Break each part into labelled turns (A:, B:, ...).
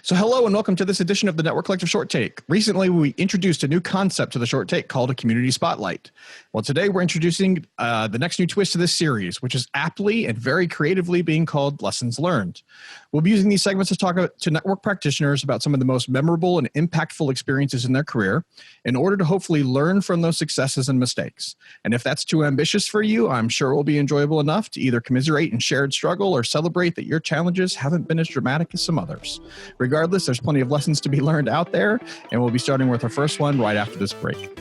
A: So hello and welcome to this edition of the Network Collective Short Take. Recently, we introduced a new concept to the Short Take called a community spotlight. Well, today we're introducing the next new twist to this series, which is aptly and very creatively being called Lessons Learned. We'll be using these segments to talk to network practitioners about some of the most memorable and impactful experiences in their career in order to hopefully learn from those successes and mistakes. And if that's too ambitious for you, I'm sure it will be enjoyable enough to either commiserate in shared struggle or celebrate that your challenges haven't been as dramatic as some others. Regardless, there's plenty of lessons to be learned out there, and we'll be starting with our first one right after this break.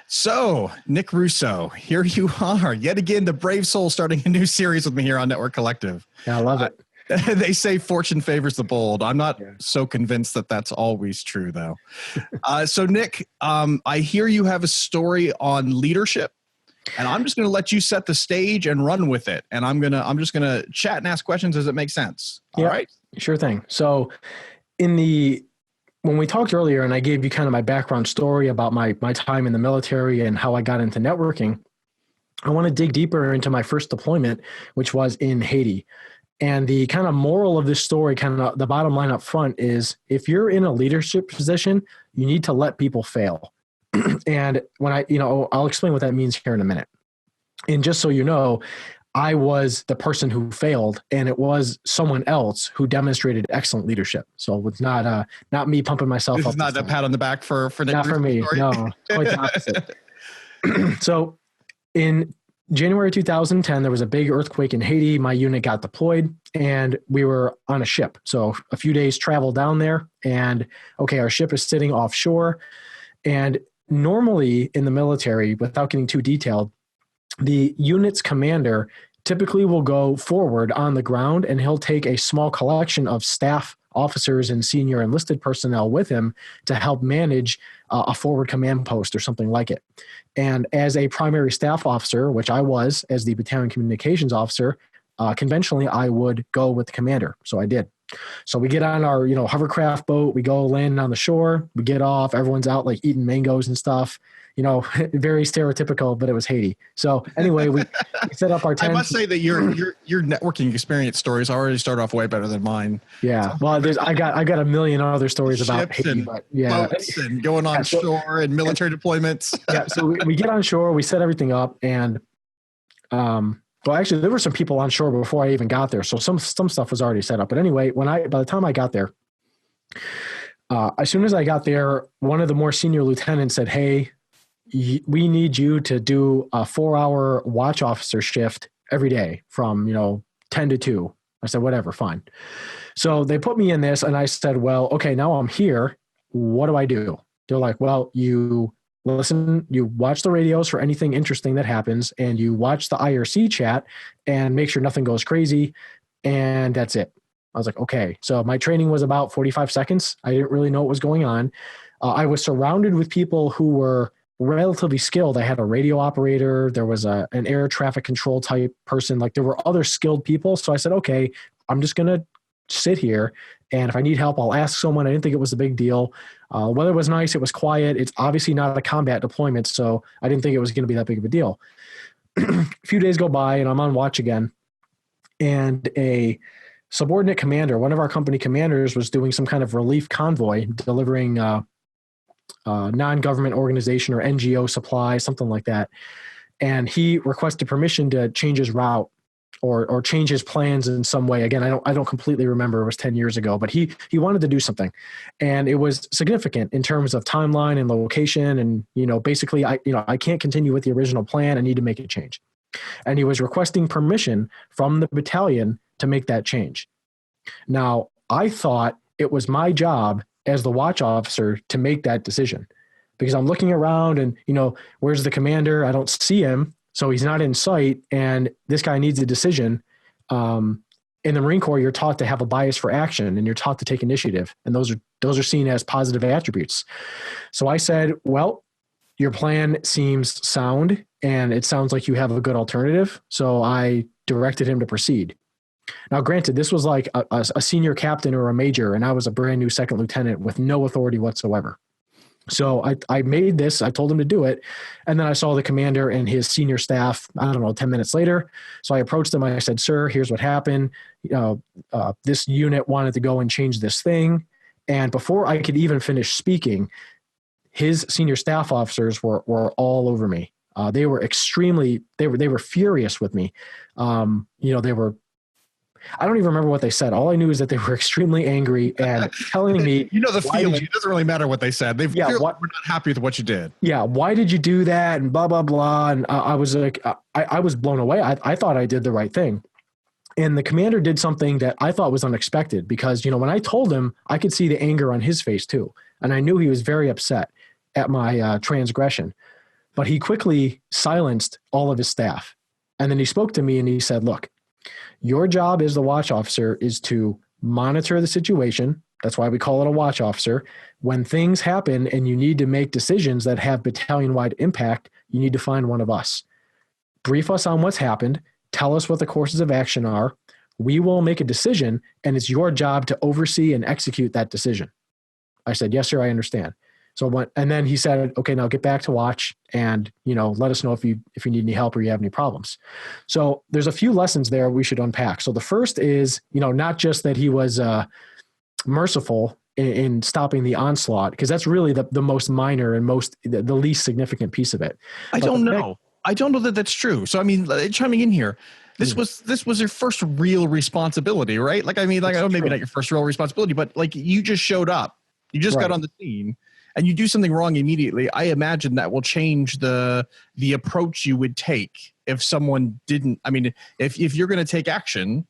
A: So, Nick Russo, here you are, yet again, the brave soul starting a new series with me here on Network Collective.
B: Yeah, I love it.
A: They say fortune favors the bold. I'm not so convinced that that's always true, though. So, Nick, I hear you have a story on leadership. And I'm just going to let you set the stage and run with it. And I'm just going to chat and ask questions as it makes sense. All right?
B: Sure thing. So when we talked earlier and I gave you kind of my background story about my time in the military and how I got into networking, I want to dig deeper into my first deployment, which was in Haiti. And the kind of moral of this story, kind of the bottom line up front is if you're in a leadership position, you need to let people fail. And when I'll explain what that means here in a minute. And just so you know, I was the person who failed, and it was someone else who demonstrated excellent leadership. So it's not me pumping myself up.
A: This is not a pat on the back for Nick.
B: Not for me.
A: Story.
B: No, quite the opposite. So in January 2010, there was a big earthquake in Haiti. My unit got deployed, and we were on a ship. So a few days travel down there, and our ship is sitting offshore, and normally in the military, without getting too detailed, the unit's commander typically will go forward on the ground and he'll take a small collection of staff officers and senior enlisted personnel with him to help manage a forward command post or something like it. And as a primary staff officer, which I was as the battalion communications officer, conventionally I would go with the commander. So I did. So we get on our, hovercraft boat, we go land on the shore, we get off, everyone's out like eating mangoes and stuff, very stereotypical, but it was Haiti. So anyway, we set up our tent.
A: I must say that your networking experience stories already start off way better than mine.
B: Yeah. Well, I got a million other stories about Haiti, but
A: boats and going on shore and military deployments.
B: Yeah. So we get on shore, we set everything up, and, well, actually, there were some people on shore before I even got there, so some stuff was already set up. But anyway, by the time I got there, as soon as I got there, one of the more senior lieutenants said, "Hey, we need you to do a 4-hour watch officer shift every day from 10 to 2." I said, "Whatever, fine." So they put me in this, and I said, "Well, okay, now I'm here. What do I do?" They're like, "Well, you listen, you watch the radios for anything interesting that happens, and you watch the IRC chat and make sure nothing goes crazy, and that's it." I was like, okay. So my training was about 45 seconds. I didn't really know what was going on. I was surrounded with people who were relatively skilled. I had a radio operator. There was an air traffic control type person. Like there were other skilled people. So I said, okay, I'm just going to sit here, and if I need help, I'll ask someone. I didn't think it was a big deal. Weather was nice. It was quiet. It's obviously not a combat deployment, so I didn't think it was going to be that big of a deal. A few days go by, and I'm on watch again, and a subordinate commander, one of our company commanders, was doing some kind of relief convoy, delivering non-government organization or NGO supply, something like that, and he requested permission to change his route or change his plans in some way. Again, I don't completely remember. It was 10 years ago, but he wanted to do something, and it was significant in terms of timeline and location. And, basically I can't continue with the original plan. I need to make a change. And he was requesting permission from the battalion to make that change. Now, I thought it was my job as the watch officer to make that decision, because I'm looking around and, where's the commander? I don't see him. So he's not in sight, and this guy needs a decision. In the Marine Corps, you're taught to have a bias for action, and you're taught to take initiative, and those are seen as positive attributes. So I said, well, your plan seems sound, and it sounds like you have a good alternative. So I directed him to proceed. Now, granted, this was like a senior captain or a major, and I was a brand new second lieutenant with no authority whatsoever. So I made this, I told him to do it. And then I saw the commander and his senior staff, I don't know, 10 minutes later. So I approached them. I said, sir, here's what happened. This unit wanted to go and change this thing. And before I could even finish speaking, his senior staff officers were all over me. They were furious with me. They were, I don't even remember what they said. All I knew is that they were extremely angry and telling me,
A: the feeling. It doesn't really matter what they said. We're not happy with what you did.
B: Yeah. Why did you do that? And blah, blah, blah. And I was like, I was blown away. I thought I did the right thing. And the commander did something that I thought was unexpected because, when I told him, I could see the anger on his face too. And I knew he was very upset at my transgression, but he quickly silenced all of his staff. And then he spoke to me and he said, look, your job as the watch officer is to monitor the situation. That's why we call it a watch officer. When things happen and you need to make decisions that have battalion-wide impact, you need to find one of us. Brief us on what's happened. Tell us what the courses of action are. We will make a decision, and it's your job to oversee and execute that decision. I said, yes, sir, I understand. So I went, and then he said, okay, now get back to watch and, let us know if you need any help or you have any problems. So there's a few lessons there we should unpack. So the first is, not just that he was merciful in stopping the onslaught, because that's really the most minor and the least significant piece of it.
A: I don't know that that's true. So, I mean, chiming in here, this was your first real responsibility, right? Like, I mean, like, maybe not your first real responsibility, but like you just showed up, you just got on the scene. And you do something wrong immediately, I imagine that will change the approach you would take if someone didn't. I mean, if you're going to take action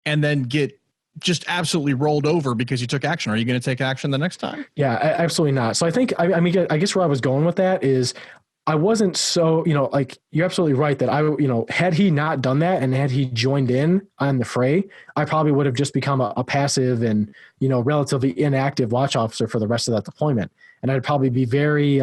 A: and then get just absolutely rolled over because you took action, are you going to take action the next time?
B: Yeah, absolutely not. So I think, I guess where I was going with that is I wasn't so, like you're absolutely right that had he not done that and had he joined in on the fray, I probably would have just become a passive and, relatively inactive watch officer for the rest of that deployment. And I'd probably be very,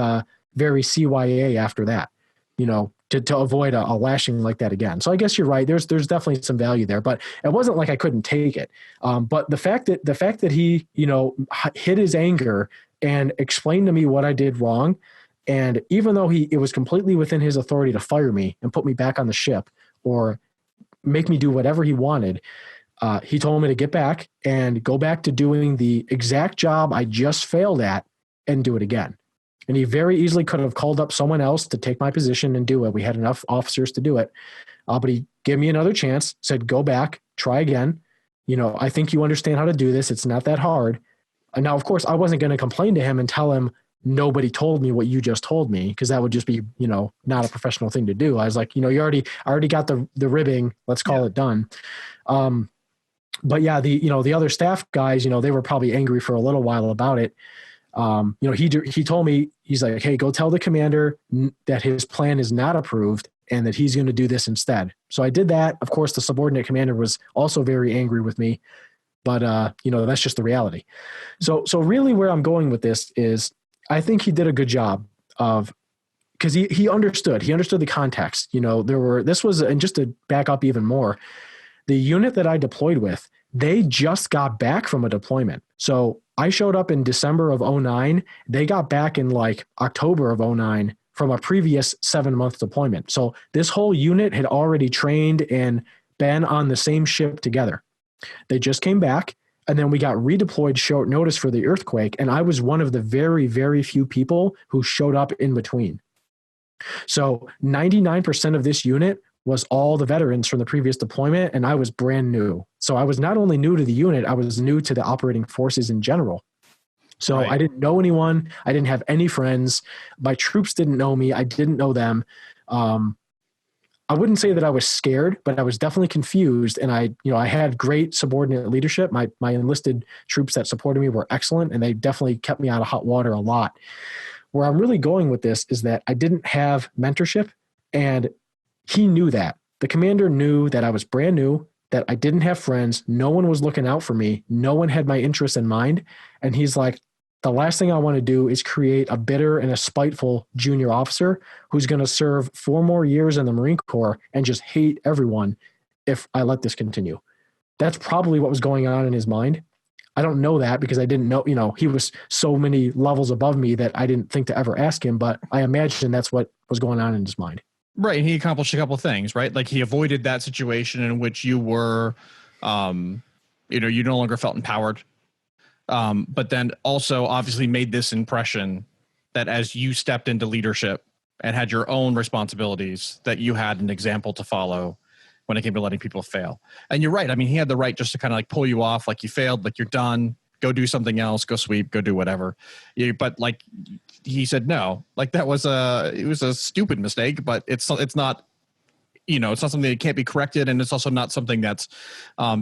B: very CYA after that, to avoid a lashing like that again. So I guess you're right. There's definitely some value there, but it wasn't like I couldn't take it. But the fact that he, hid his anger and explained to me what I did wrong, and even though it was completely within his authority to fire me and put me back on the ship or make me do whatever he wanted, he told me to get back and go back to doing the exact job I just failed at and do it again. And he very easily could have called up someone else to take my position and do it. We had enough officers to do it. But he gave me another chance, said, go back, try again. I think you understand how to do this. It's not that hard. And now, of course, I wasn't going to complain to him and tell him, nobody told me what you just told me, because that would just be, not a professional thing to do. I was like, I already got the ribbing. Let's call it done. But yeah, the other staff guys, they were probably angry for a little while about it. He told me, he's like, hey, go tell the commander that his plan is not approved and that he's going to do this instead. So I did that. Of course, the subordinate commander was also very angry with me, but that's just the reality. So really where I'm going with this is, I think he did a good job because he understood the context. And just to back up even more, the unit that I deployed with, they just got back from a deployment. So I showed up in December of 2009. They got back in like October of 2009 from a previous 7-month deployment. So this whole unit had already trained and been on the same ship together. They just came back. And then we got redeployed short notice for the earthquake. And I was one of the very, very few people who showed up in between. So 99% of this unit was all the veterans from the previous deployment. And I was brand new. So I was not only new to the unit, I was new to the operating forces in general. So I didn't know anyone. I didn't have any friends. My troops didn't know me. I didn't know them. I wouldn't say that I was scared, but I was definitely confused. And I had great subordinate leadership. My enlisted troops that supported me were excellent, and they definitely kept me out of hot water a lot. Where I'm really going with this is that I didn't have mentorship, and he knew that. The commander knew that I was brand new, that I didn't have friends. No one was looking out for me. No one had my interests in mind. And he's like, the last thing I want to do is create a bitter and a spiteful junior officer who's going to serve 4 more years in the Marine Corps and just hate everyone if I let this continue. That's probably what was going on in his mind. I don't know that because I didn't know, he was so many levels above me that I didn't think to ever ask him, but I imagine that's what was going on in his mind.
A: Right. And he accomplished a couple of things, right? Like he avoided that situation in which you were, you no longer felt empowered. But then also obviously made this impression that as you stepped into leadership and had your own responsibilities, that you had an example to follow when it came to letting people fail. And you're right. I mean, he had the right just to kind of like pull you off, like you failed, like you're done, go do something else, go sweep, go do whatever. But like he said, no, like it was a stupid mistake, but it's not, it's not something that can't be corrected. And it's also not something that's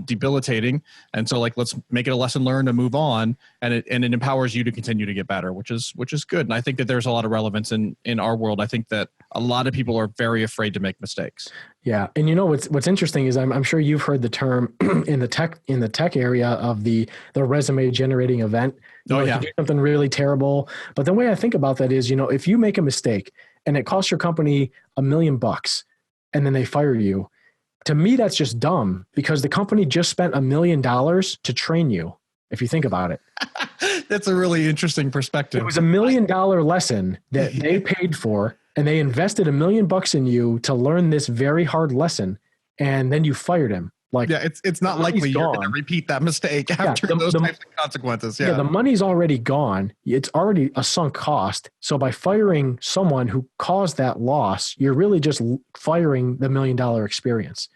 A: debilitating. And so like, let's make it a lesson learned and move on. And it empowers you to continue to get better, which is good. And I think that there's a lot of relevance in our world. I think that a lot of people are very afraid to make mistakes.
B: Yeah. And what's interesting is I'm sure you've heard the term in the tech area of the resume generating event. You do something really terrible. But the way I think about that is, if you make a mistake and it costs your company $1 million and then they fire you, to me, that's just dumb because the company just spent $1 million to train you. If you think about it,
A: that's a really interesting perspective.
B: It was $1 million lesson that they paid for, and they invested $1 million in you to learn this very hard lesson. And then you fired him. Like,
A: yeah, it's not likely you're going to repeat that mistake after those types of consequences. Yeah,
B: the money's already gone. It's already a sunk cost. So by firing someone who caused that loss, you're really just firing the $1 million experience.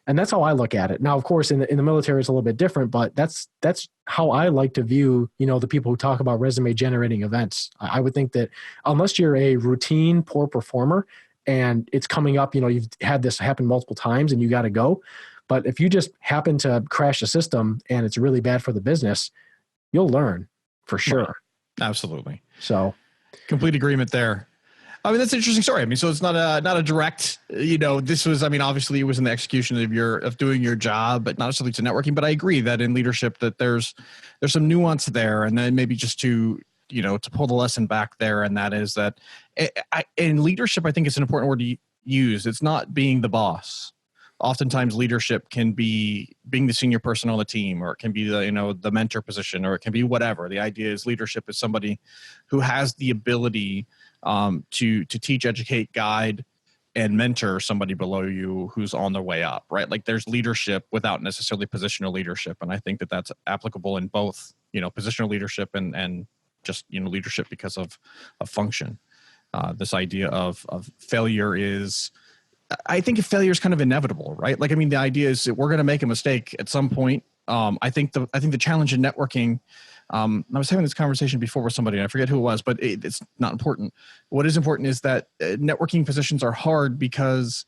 B: And that's how I look at it. Now, of course, in the military, it's a little bit different, but that's how I like to view, the people who talk about resume generating events. I would think that unless you're a routine poor performer and it's coming up, you've had this happen multiple times and you got to go. But if you just happen to crash a system and it's really bad for the business, you'll learn for sure.
A: Right. Absolutely.
B: So
A: complete agreement there. I mean, that's an interesting story. I mean, so it's not a direct, this was, I mean, obviously it was in the execution of doing your job, but not necessarily to networking. But I agree that in leadership that there's some nuance there. And then maybe just to pull the lesson back there. And that is that in leadership, I think it's an important word to use. It's not being the boss. Oftentimes leadership can be being the senior person on the team, or it can be the mentor position, or it can be whatever. The idea is leadership is somebody who has the ability to teach, educate, guide, and mentor somebody below you who's on their way up, right? Like there's leadership without necessarily positional leadership. And I think that that's applicable in both, positional leadership and just, leadership because of a function. This idea of failure is, I think failure is kind of inevitable, right? Like, I mean, the idea is that we're going to make a mistake at some point. I think the challenge in networking, I was having this conversation before with somebody, and I forget who it was, but it's not important. What is important is that networking positions are hard because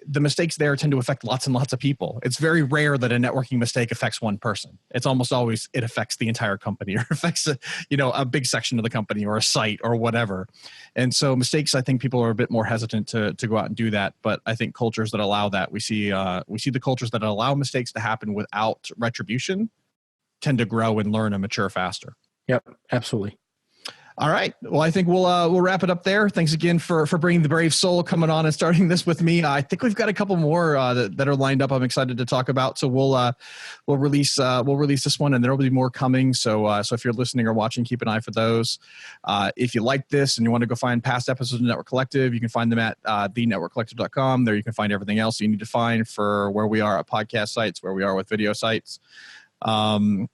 A: the mistakes there tend to affect lots and lots of people. It's very rare that a networking mistake affects one person. It's almost always it affects the entire company, or affects a big section of the company, or a site, or whatever. And so mistakes, I think people are a bit more hesitant to go out and do that. But I think cultures that allow that, we see the cultures that allow mistakes to happen without retribution tend to grow and learn and mature faster.
B: Yep, absolutely.
A: All right. Well, I think we'll wrap it up there. Thanks again for bringing the brave soul coming on and starting this with me. I think we've got a couple more that are lined up. I'm excited to talk about. So we'll release this one, and there will be more coming. So if you're listening or watching, keep an eye for those. If you like this and you want to go find past episodes of Network Collective, you can find them at thenetworkcollective.com. There you can find everything else you need to find for where we are at podcast sites, where we are with video sites. And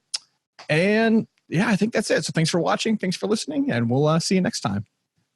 A: yeah, I think that's it. So thanks for watching. Thanks for listening, and we'll see you next time.